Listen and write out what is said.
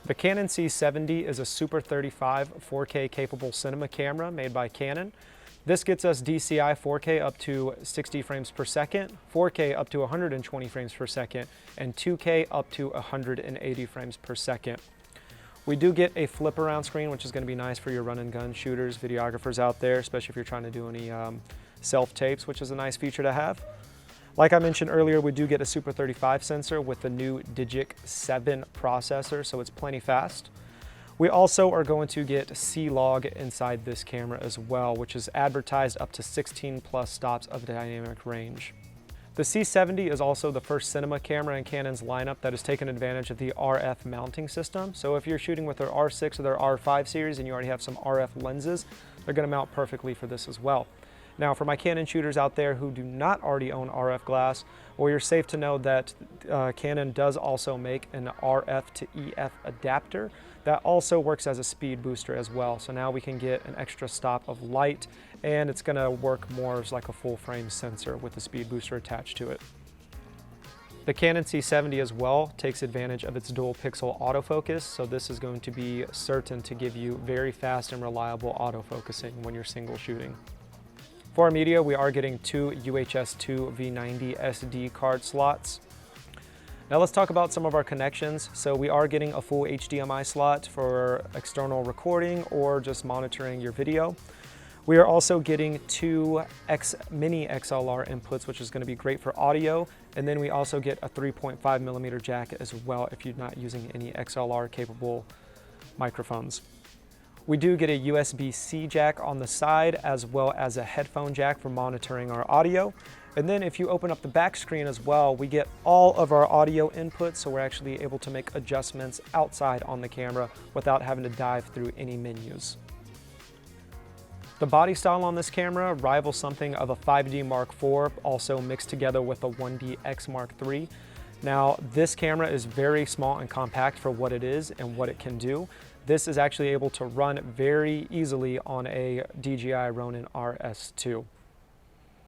The Canon C70 is a Super 35 4K capable cinema camera made by Canon. This gets us DCI 4K up to 60 frames per second, 4K up to 120 frames per second, and 2K up to 180 frames per second. We do get a flip around screen, which is going to be nice for your run and gun shooters, videographers out there, especially if you're trying to do any self tapes, which is a nice feature to have. Like I mentioned earlier, we do get a Super 35 sensor with the new Digic 7 processor, so it's plenty fast. We also are going to get C-Log inside this camera as well, which is advertised up to 16 plus stops of dynamic range. The C70 is also the first cinema camera in Canon's lineup that has taken advantage of the RF mounting system. So if you're shooting with their R6 or their R5 series and you already have some RF lenses, they're going to mount perfectly for this as well. Now, for my Canon shooters out there who do not already own RF glass, well, you're safe to know that Canon does also make an RF to EF adapter that also works as a speed booster as well. So now we can get an extra stop of light, and it's going to work more as like a full frame sensor with a speed booster attached to it. The Canon C70 as well takes advantage of its dual pixel autofocus, so this is going to be certain to give you very fast and reliable autofocusing when you're single shooting. For our media, we are getting two UHS-2 V90 SD card slots. Now let's talk about some of our connections. So we are getting a full HDMI slot for external recording or just monitoring your video. We are also getting two mini XLR inputs, which is going to be great for audio. And then we also get a 3.5mm jack as well if you're not using any XLR capable microphones. We do get a USB-C jack on the side as well as a headphone jack for monitoring our audio. And then if you open up the back screen as well, we get all of our audio inputs, so we're actually able to make adjustments outside on the camera without having to dive through any menus. The body style on this camera rivals something of a 5D Mark IV, also mixed together with a 1DX Mark III. Now, this camera is very small and compact for what it is and what it can do. This is actually able to run very easily on a DJI Ronin RS2.